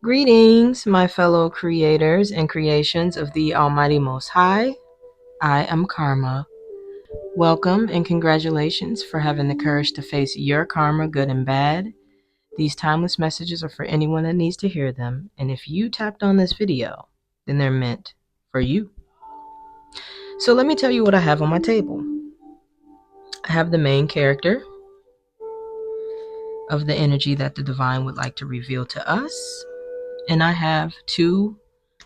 Greetings, my fellow creators and creations of the Almighty Most High. I am Karma. Welcome and congratulations for having the courage to face your karma, good and bad. These timeless messages are for anyone that needs to hear them, and if you tapped on this video, then they're meant for you. So let me tell you what I have on my table. I have the main character of the energy that the divine would like to reveal to us, and I have two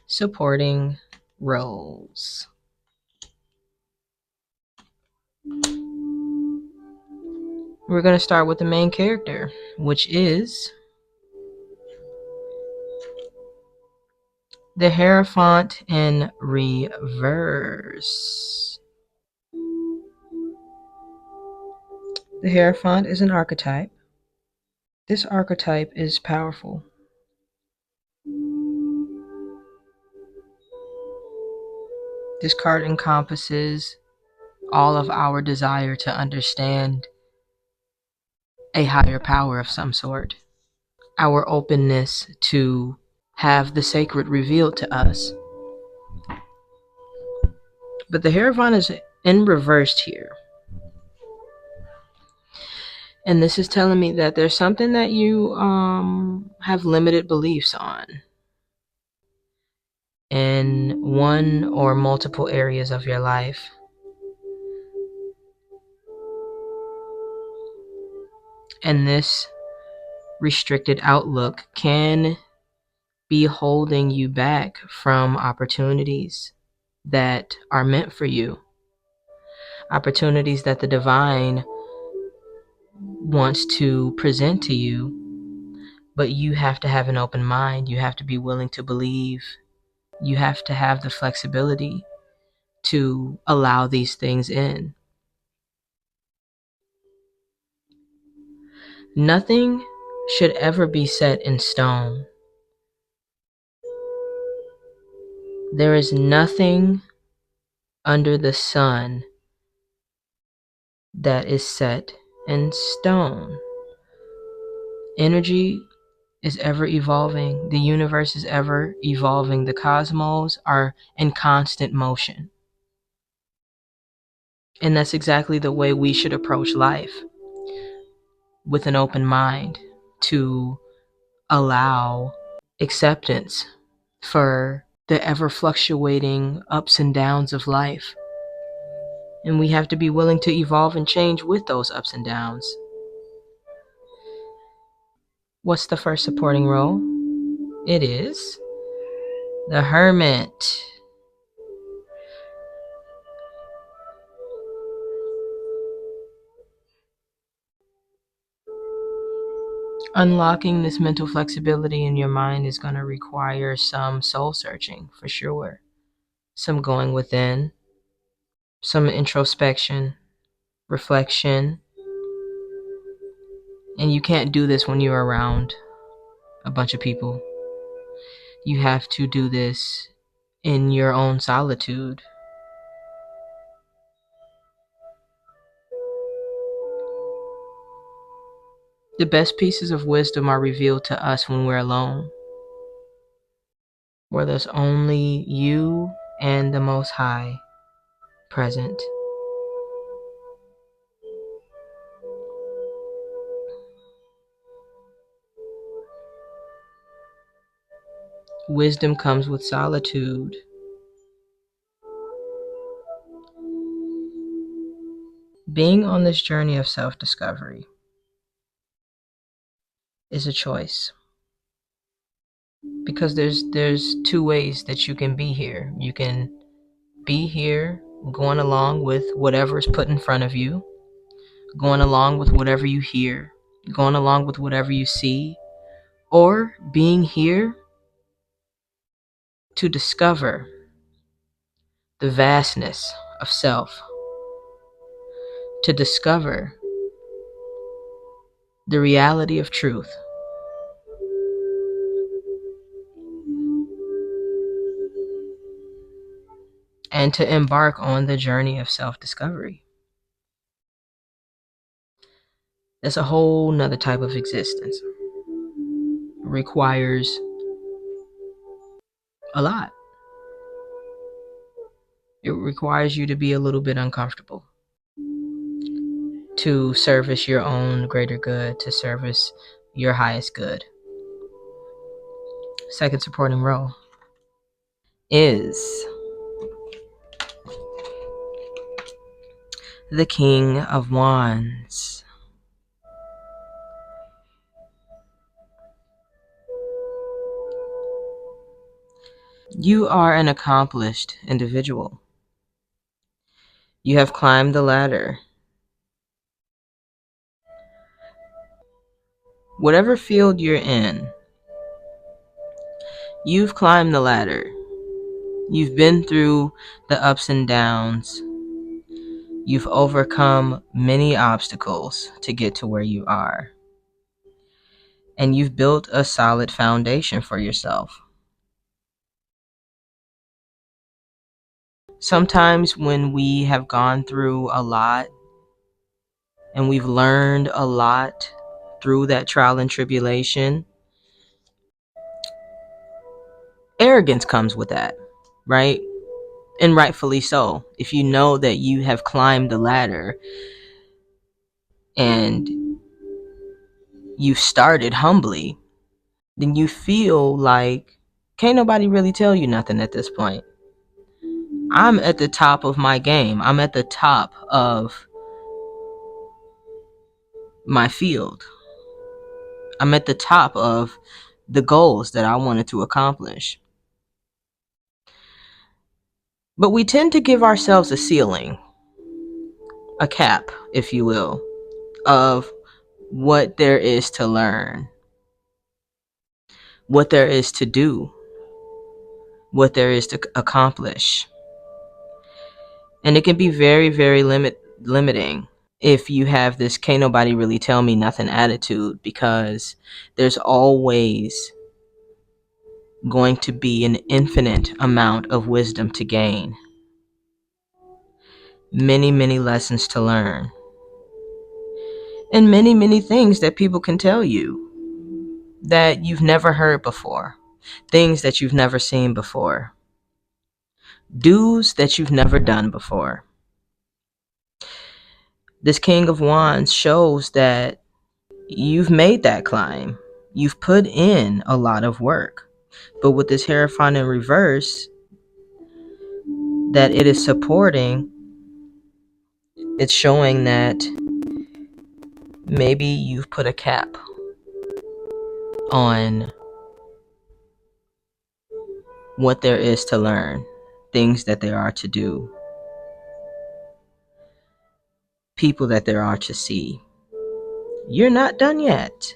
supporting roles. We're going to start with the main character, which is the Hierophant in reverse. The Hierophant is an archetype. This archetype is powerful. This card encompasses all of our desire to understand a higher power of some sort, our openness to have the sacred revealed to us. But the Hierophant is in reversed here. And this is telling me that there's something that you have limited beliefs on in one or multiple areas of your life. And this restricted outlook can be holding you back from opportunities that are meant for you. Opportunities that the divine wants to present to you, but you have to have an open mind. You have to be willing to believe. You have to have the flexibility to allow these things in. Nothing should ever be set in stone. There is nothing under the sun that is set in stone. Energy is ever evolving. The universe is ever evolving. The cosmos are in constant motion. And that's exactly the way we should approach life, with an open mind, to allow acceptance for the ever fluctuating ups and downs of life. And we have to be willing to evolve and change with those ups and downs. What's the first supporting role? It is the Hermit. Unlocking this mental flexibility in your mind is going to require some soul searching, for sure. Some going within, some introspection, reflection. And you can't do this when you're around a bunch of people. You have to do this in your own solitude. The best pieces of wisdom are revealed to us when we're alone, where there's only you and the Most High present. Wisdom comes with solitude. Being on this journey of self-discovery is a choice, because there's two ways that you can be here. You can be here going along with whatever's put in front of you, going along with whatever you hear, going along with whatever you see, or being here to discover the vastness of self, to discover the reality of truth. And to embark on the journey of self-discovery. That's a whole nother type of existence. It requires a lot. It requires you to be a little bit uncomfortable to service your own greater good, to service your highest good. Second supporting role is the King of Wands. You are an accomplished individual. You have climbed the ladder. Whatever field you're in, you've climbed the ladder. You've been through the ups and downs. You've overcome many obstacles to get to where you are. And you've built a solid foundation for yourself. Sometimes when we have gone through a lot and we've learned a lot through that trial and tribulation, arrogance comes with that, right? And rightfully so. If you know that you have climbed the ladder and you've started humbly, then you feel like can't nobody really tell you nothing at this point. I'm at the top of my game. I'm at the top of my field. I'm at the top of the goals that I wanted to accomplish. But we tend to give ourselves a ceiling, a cap, if you will, of what there is to learn, what there is to do, what there is to accomplish. And it can be very, very limiting if you have this can't nobody really tell me nothing attitude, because there's always going to be an infinite amount of wisdom to gain, many, many lessons to learn, and many, many things that people can tell you that you've never heard before, things that you've never seen before, do's that you've never done before. This King of Wands shows that you've made that climb. You've put in a lot of work. But with this Hierophant in reverse that it is supporting, it's showing that maybe you've put a cap on what there is to learn, things that there are to do, people that there are to see. You're not done yet.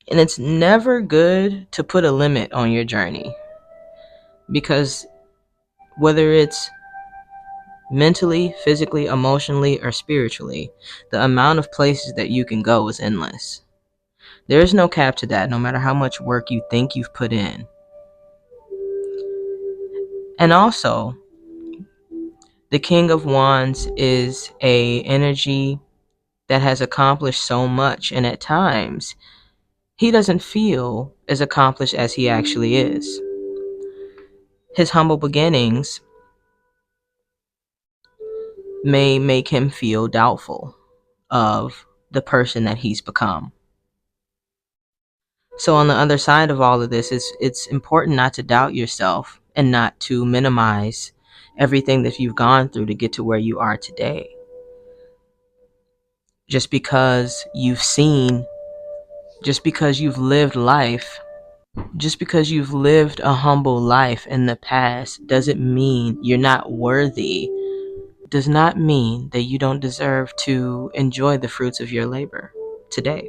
And it's never good to put a limit on your journey, because whether it's mentally, physically, emotionally, or spiritually, the amount of places that you can go is endless. There is no cap to that, no matter how much work you think you've put in. And also, the King of Wands is a energy that has accomplished so much, and at times he doesn't feel as accomplished as he actually is. His humble beginnings may make him feel doubtful of the person that he's become. So on the other side of all of this, it's important not to doubt yourself and not to minimize everything that you've gone through to get to where you are today. Just because you've seen, just because you've lived life, just because you've lived a humble life in the past doesn't mean you're not worthy. Does not mean that you don't deserve to enjoy the fruits of your labor today.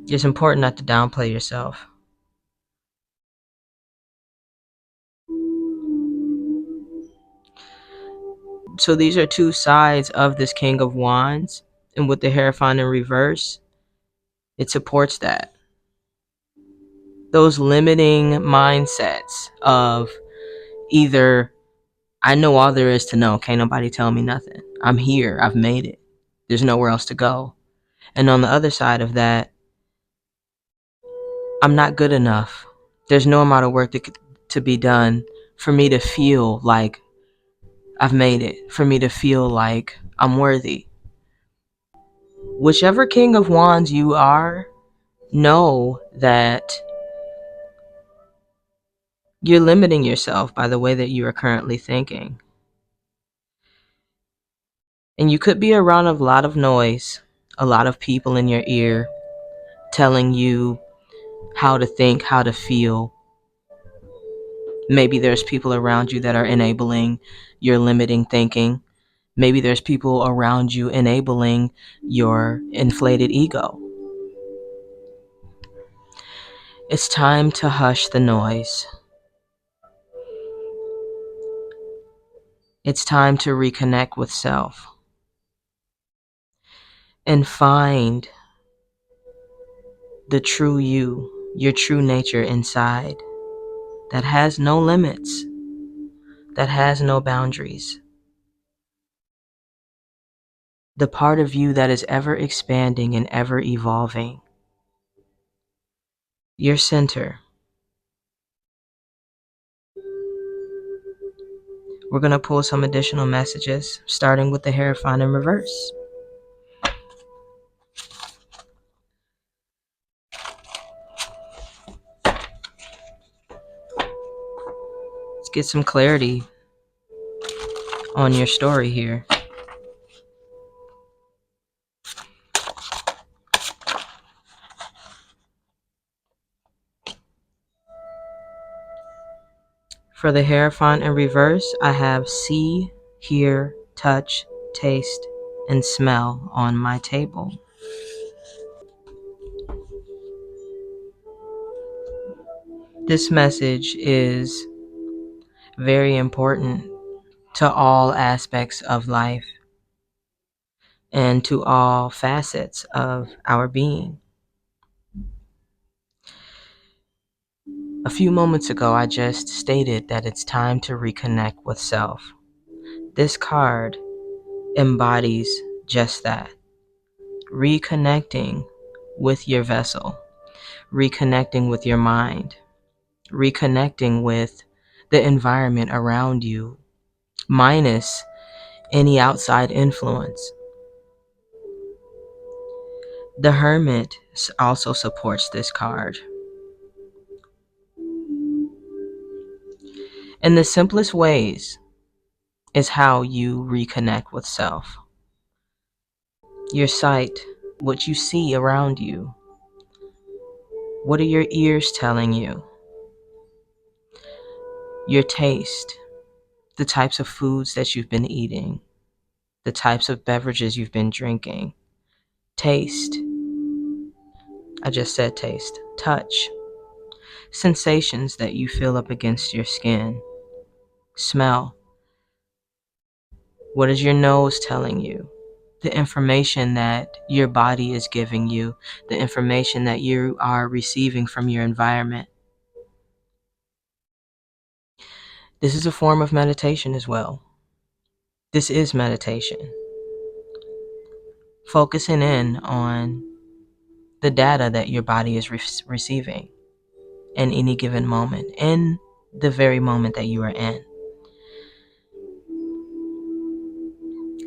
It's important not to downplay yourself. So these are two sides of this King of Wands, and with the Hierophant in reverse, it supports that. Those limiting mindsets of either I know all there is to know, can't nobody tell me nothing, I'm here, I've made it, there's nowhere else to go. And on the other side of that, I'm not good enough. There's no amount of work to be done for me to feel like I've made it, for me to feel like I'm worthy. Whichever king of wands you are, know that you're limiting yourself by the way that you are currently thinking. And you could be around a lot of noise, a lot of people in your ear telling you how to think, how to feel. Maybe there's people around you that are enabling your limiting thinking. Maybe there's people around you enabling your inflated ego. It's time to hush the noise. It's time to reconnect with self and find the true you, your true nature inside that has no limits, that has no boundaries. The part of you that is ever expanding and ever evolving. Your center. We're going to pull some additional messages, starting with the Hierophant in reverse. Let's get some clarity on your story here. For the Hierophant in reverse, I have see, hear, touch, taste, and smell on my table. This message is very important to all aspects of life and to all facets of our being. A few moments ago, I just stated that it's time to reconnect with self. This card embodies just that. Reconnecting with your vessel, reconnecting with your mind, reconnecting with the environment around you, minus any outside influence. The Hermit also supports this card. In the simplest ways is how you reconnect with self. Your sight, what you see around you. What are your ears telling you? Your taste, the types of foods that you've been eating, the types of beverages you've been drinking. Taste, I just said taste. Touch, sensations that you feel up against your skin. Smell, what is your nose telling you? The information that your body is giving you, the information that you are receiving from your environment. This is a form of meditation as well. This is meditation. Focusing in on the data that your body is receiving in any given moment, in the very moment that you are in.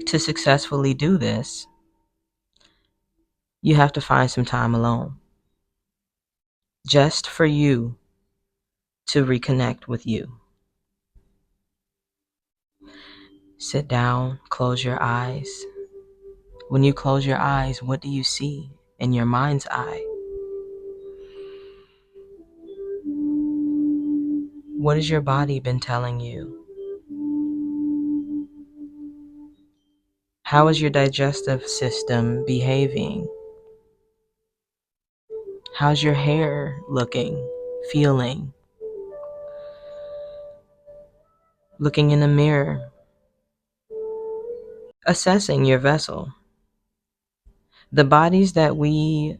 To successfully do this, you have to find some time alone, just for you to reconnect with you. Sit down, close your eyes. When you close your eyes, what do you see in your mind's eye? What has your body been telling you? How is your digestive system behaving? How's your hair looking, feeling? Looking in the mirror, assessing your vessel. The bodies that we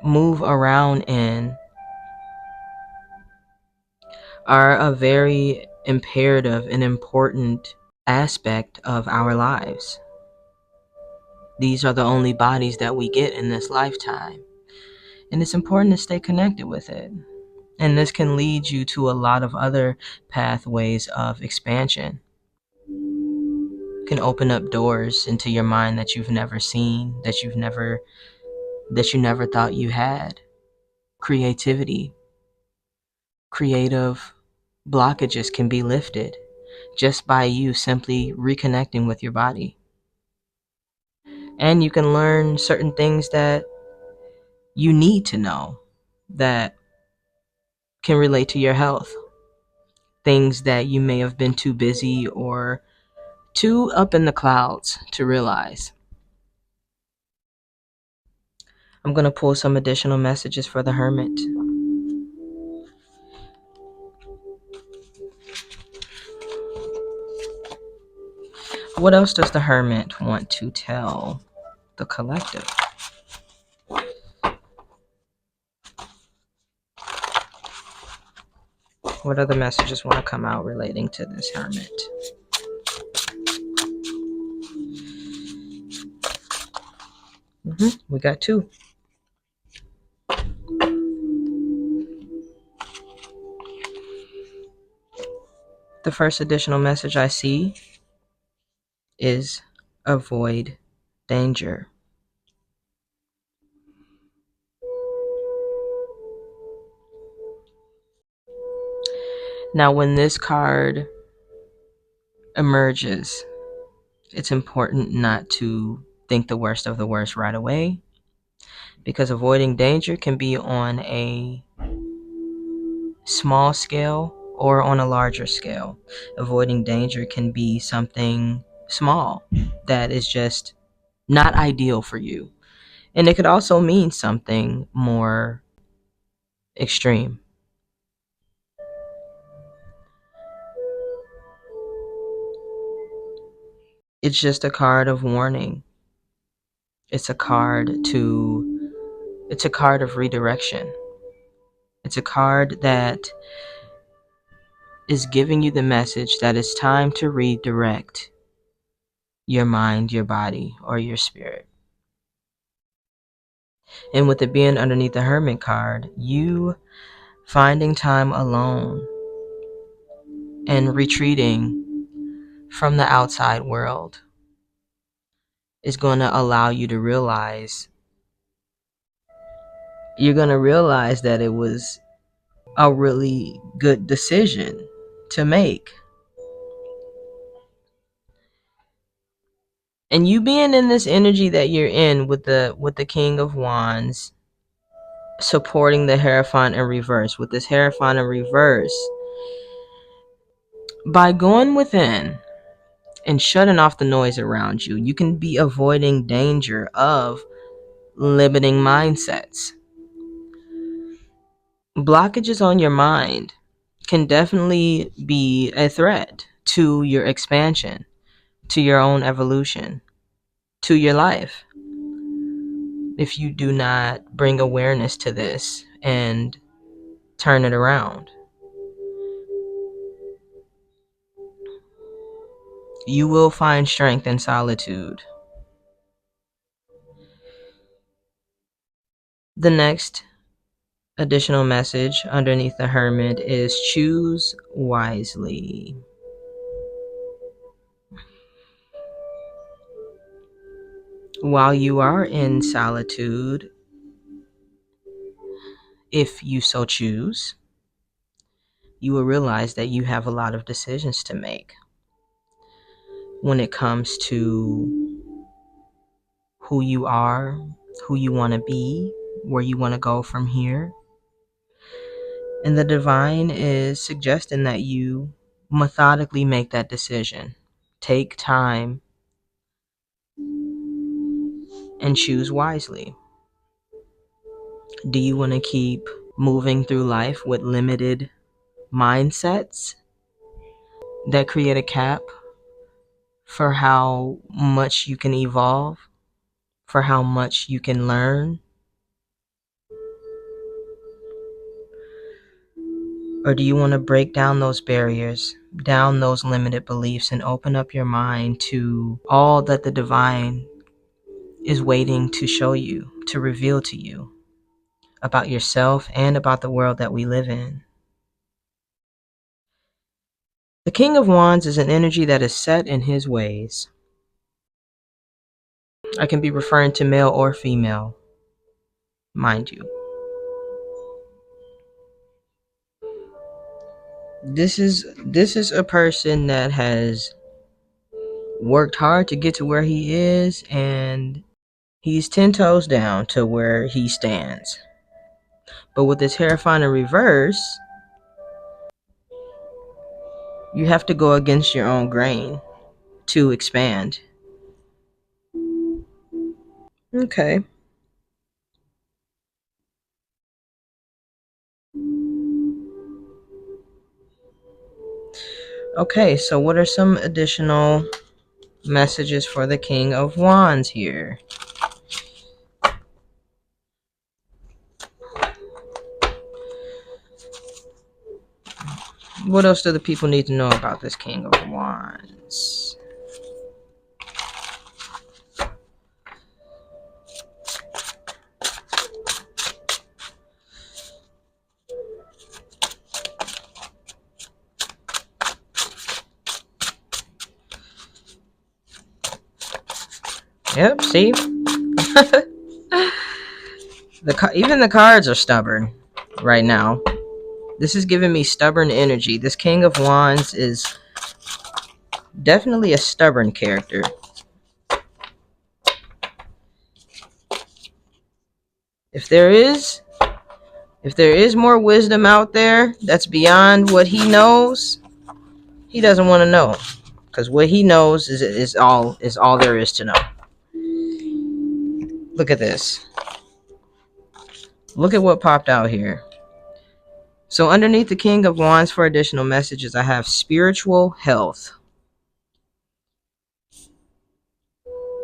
move around in are a very imperative and important aspect of our lives. These are the only bodies that we get in this lifetime. And it's important to stay connected with it. And this can lead you to a lot of other pathways of expansion. It can open up doors into your mind that you've never seen, that you never thought you had. Creativity, creative blockages can be lifted just by you simply reconnecting with your body. And you can learn certain things that you need to know that can relate to your health. Things that you may have been too busy or too up in the clouds to realize. I'm going to pull some additional messages for the Hermit. What else does the Hermit want to tell the collective? What other messages want to come out relating to this Hermit? We got two. The first additional message I see is avoid danger. Now, when this card emerges, it's important not to think the worst of the worst right away, because avoiding danger can be on a small scale or on a larger scale. Avoiding danger can be something small that is just not ideal for you. And it could also mean something more extreme. It's just a card of warning. It's a card of redirection. It's a card that is giving you the message that it's time to redirect your mind, your body, or your spirit. And with it being underneath the Hermit card, you finding time alone and retreating from the outside world is going to allow you to realize, you're going to realize that it was a really good decision to make. And you being in this energy that you're in with the King of Wands supporting the Hierophant in reverse, with this Hierophant in reverse, by going within and shutting off the noise around you, you can be avoiding danger of limiting mindsets. Blockages on your mind can definitely be a threat to your expansion, to your own evolution, to your life, if you do not bring awareness to this and turn it around. You will find strength in solitude. The next additional message underneath the Hermit is choose wisely. While you are in solitude, if you so choose, you will realize that you have a lot of decisions to make when it comes to who you are, who you want to be, where you want to go from here. And the divine is suggesting that you methodically make that decision. Take time and choose wisely. Do you want to keep moving through life with limited mindsets that create a cap for how much you can evolve, for how much you can learn? Or do you want to break down those barriers, down those limited beliefs, and open up your mind to all that the divine is waiting to show you, to reveal to you? about yourself, and about the world that we live in. The King of Wands is an energy that is set in his ways. I can be referring to male or female, mind you. This is a person that has worked hard to get to where he is, and he's 10 toes down to where he stands. But with this Hierophant in reverse, you have to go against your own grain to expand. Okay. Okay, so what are some additional messages for the King of Wands here? What else do the people need to know about this King of Wands? Yep, see? Even the cards are stubborn right now. This is giving me stubborn energy. This King of Wands is definitely a stubborn character. If there is more wisdom out there that's beyond what he knows, he doesn't want to know, because what he knows is all there is to know. Look at this. Look at what popped out here. So underneath the King of Wands, for additional messages, I have spiritual health,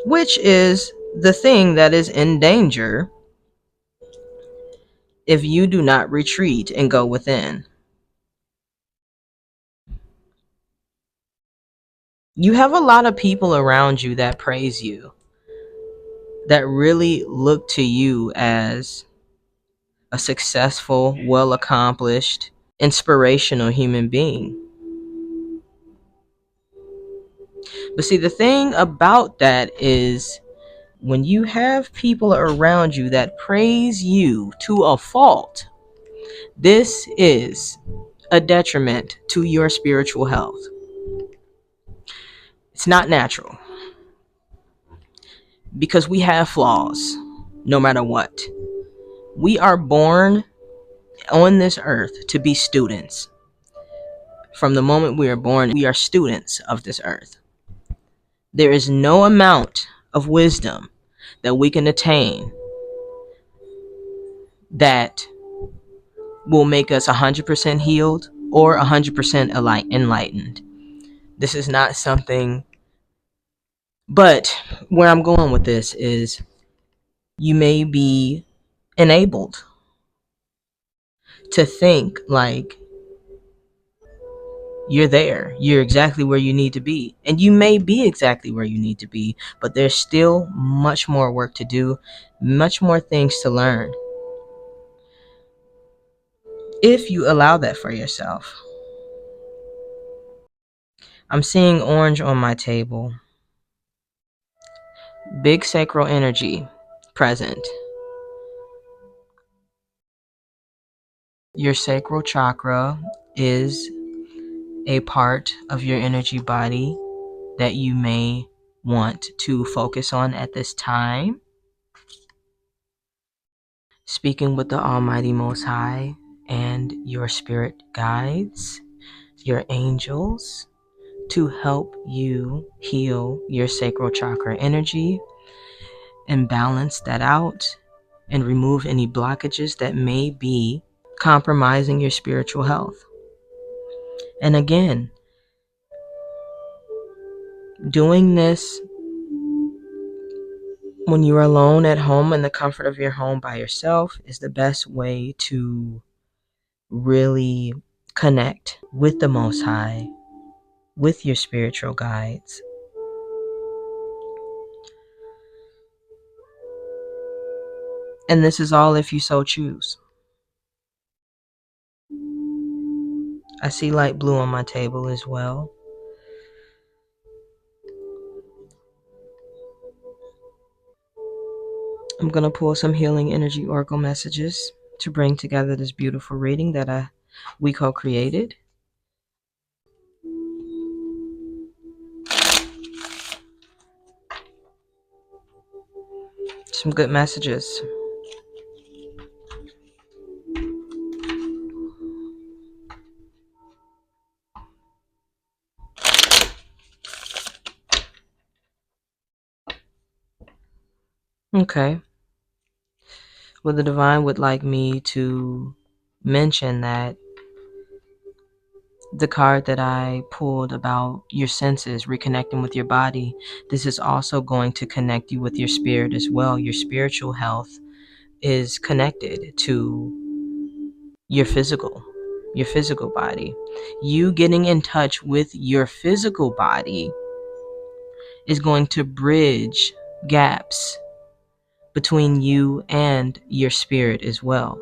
which is the thing that is in danger if you do not retreat and go within. You have a lot of people around you that praise you, that really look to you as a successful, well accomplished, inspirational human being. But see, the thing about that is, when you have people around you that praise you to a fault, this is a detriment to your spiritual health. It's not natural, because we have flaws no matter what. We are born on this earth to be students. From the moment we are born, we are students of this earth. There is no amount of wisdom that we can attain that will make us 100% healed or 100% enlightened. This is not something, but where I'm going with this is, you may be enabled to think like you're there. You're exactly where you need to be. And you may be exactly where you need to be, but there's still much more work to do, much more things to learn, if you allow that for yourself. I'm seeing orange on my table. Big sacral energy present. Your sacral chakra is a part of your energy body that you may want to focus on at this time. Speaking with the Almighty Most High and your spirit guides, your angels, to help you heal your sacral chakra energy and balance that out and remove any blockages that may be compromising your spiritual health. And again, doing this when you're alone at home in the comfort of your home by yourself is the best way to really connect with the Most High, with your spiritual guides. And this is all if you so choose. I see light blue on my table as well. I'm going to pull some healing energy oracle messages to bring together this beautiful reading that we co-created. Some good messages. Okay. Well, the divine would like me to mention that the card that I pulled about your senses, reconnecting with your body, this is also going to connect you with your spirit as well. Your spiritual health is connected to your physical body. You getting in touch with your physical body is going to bridge gaps between you and your spirit as well.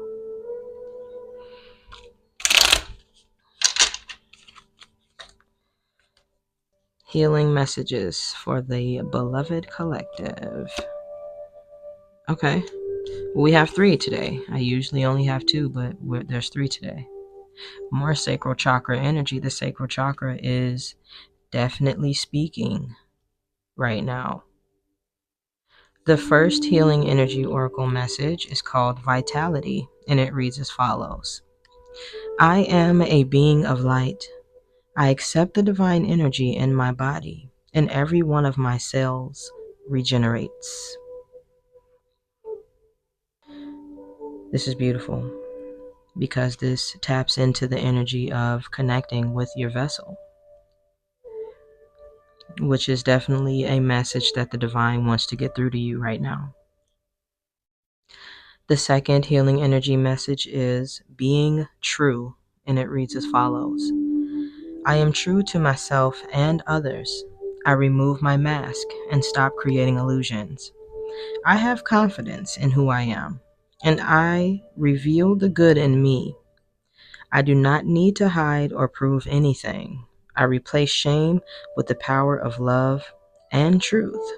Healing messages for the beloved collective. Okay. We have 3 today. I usually only have 2, but there's 3 today. More sacral chakra energy. The sacral chakra is definitely speaking right now. The first healing energy oracle message is called Vitality, and it reads as follows. I am a being of light. I accept the divine energy in my body, and every one of my cells regenerates. This is beautiful because this taps into the energy of connecting with your vessel, which is definitely a message that the divine wants to get through to you right now. The second healing energy message is being true, and it reads as follows. I am true to myself and others. I remove my mask and stop creating illusions. I have confidence in who I am, and I reveal the good in me. I do not need to hide or prove anything. I replace shame with the power of love and truth.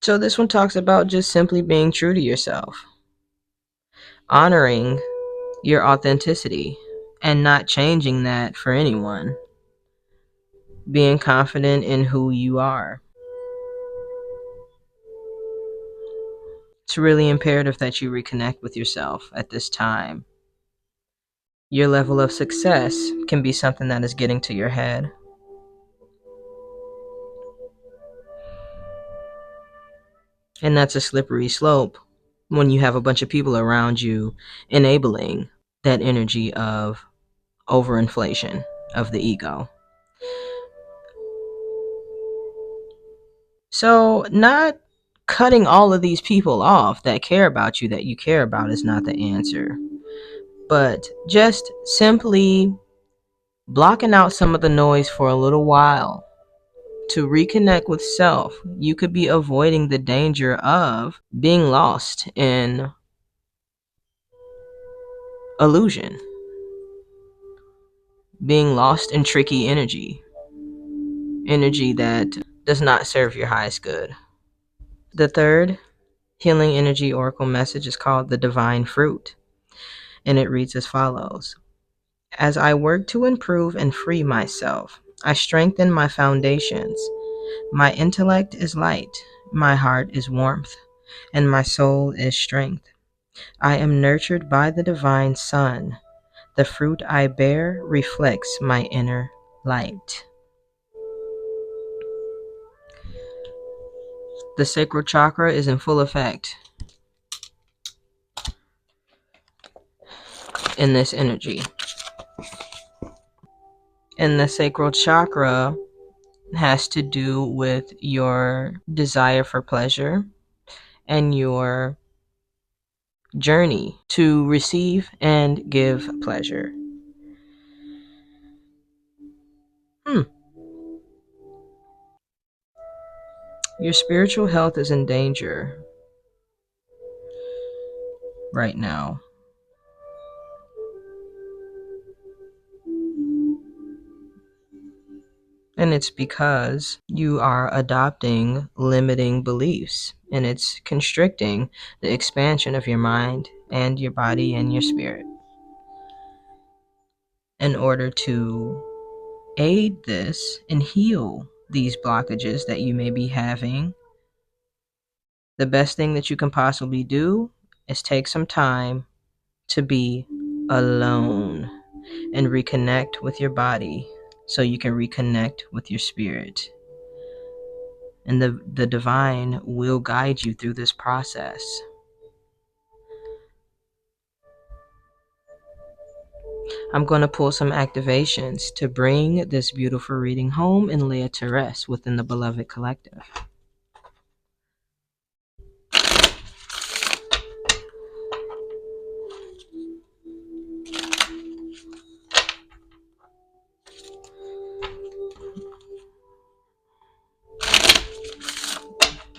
So this one talks about just simply being true to yourself, honoring your authenticity and not changing that for anyone, being confident in who you are. It's really imperative that you reconnect with yourself at this time. Your level of success can be something that is getting to your head. And that's a slippery slope when you have a bunch of people around you enabling that energy of overinflation of the ego. So, not cutting all of these people off that care about you, that you care about, is not the answer. But just simply blocking out some of the noise for a little while to reconnect with self, you could be avoiding the danger of being lost in illusion, being lost in tricky energy that does not serve your highest good. The third healing energy oracle message is called the divine fruit, and it reads as follows. As I work to improve and free myself, I strengthen my foundations. My intellect is light, my heart is warmth, and my soul is strength. I am nurtured by the divine sun. The fruit I bear reflects my inner light. The sacral chakra is in full effect in this energy. And the sacral chakra has to do with your desire for pleasure and your journey to receive and give pleasure. Your spiritual health is in danger right now. And it's because you are adopting limiting beliefs, and it's constricting the expansion of your mind and your body and your spirit. In order to aid this and heal these blockages that you may be having, the best thing that you can possibly do is take some time to be alone and reconnect with your body so you can reconnect with your spirit. And the divine will guide you through this process. I'm going to pull some activations to bring this beautiful reading home and lay it to rest within the beloved collective.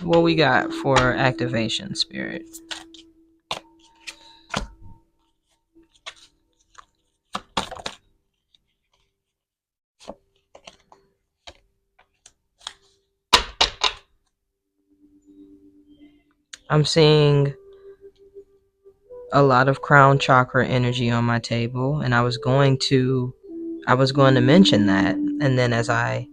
What we got for activation, Spirit? I'm seeing a lot of crown chakra energy on my table, and I was going to mention that, and then as I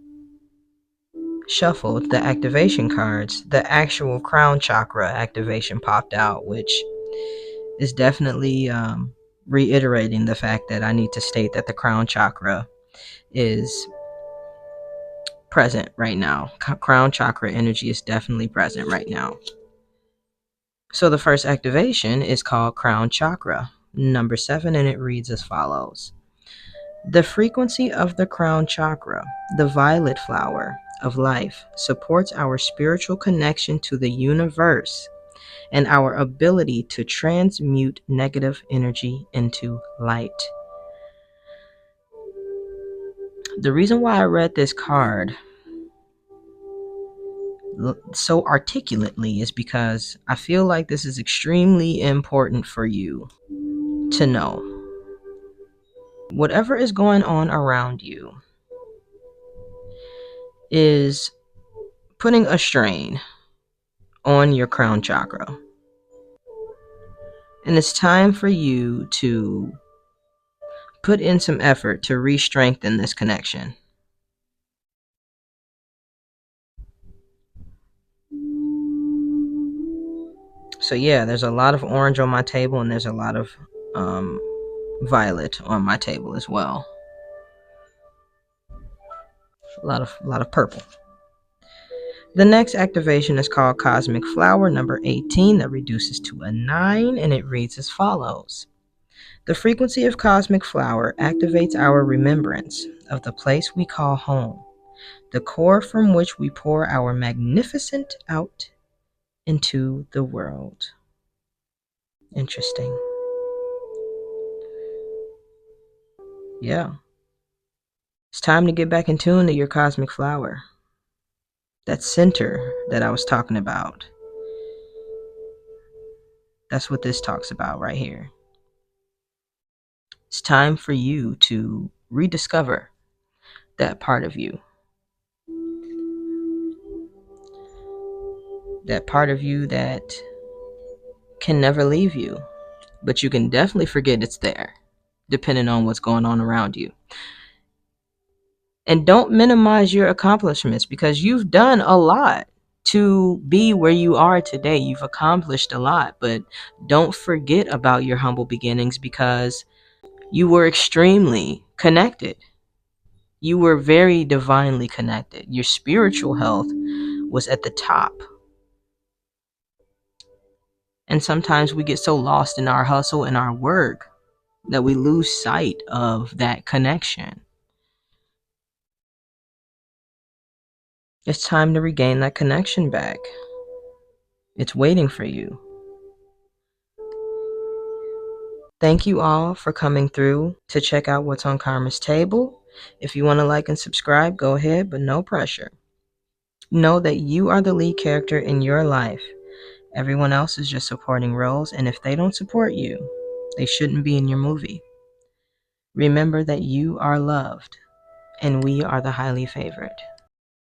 shuffled the activation cards, the actual crown chakra activation popped out, which is definitely reiterating the fact that I need to state that the crown chakra is present right now. Crown chakra energy is definitely present right now. So the first activation is called crown chakra, number 7, and it reads as follows. The frequency of the crown chakra, the violet flower of life, supports our spiritual connection to the universe and our ability to transmute negative energy into light. The reason why I read this card so articulately is because I feel like this is extremely important for you to know. Whatever is going on around you is putting a strain on your crown chakra. And it's time for you to put in some effort to re-strengthen this connection. So yeah, there's a lot of orange on my table, and there's a lot of violet on my table as well. A lot of purple. The next activation is called Cosmic Flower, number 18, that reduces to a 9, and it reads as follows. The frequency of Cosmic Flower activates our remembrance of the place we call home, the core from which we pour our magnificent out into the world. Interesting. Yeah. It's time to get back in tune to your cosmic flower. That center that I was talking about. That's what this talks about right here. It's time for you to rediscover that part of you. That part of you that can never leave you, but you can definitely forget it's there, depending on what's going on around you. And don't minimize your accomplishments, because you've done a lot to be where you are today. You've accomplished a lot, but don't forget about your humble beginnings, because you were extremely connected. You were very divinely connected. Your spiritual health was at the top. And sometimes we get so lost in our hustle and our work that we lose sight of that connection. It's time to regain that connection back. It's waiting for you. Thank you all for coming through to check out what's on Karma's table. If you want to like and subscribe, go ahead, but no pressure. Know that you are the lead character in your life, Everyone else is just supporting roles, and if they don't support you, they shouldn't be in your movie. Remember that you are loved, and we are the highly favored.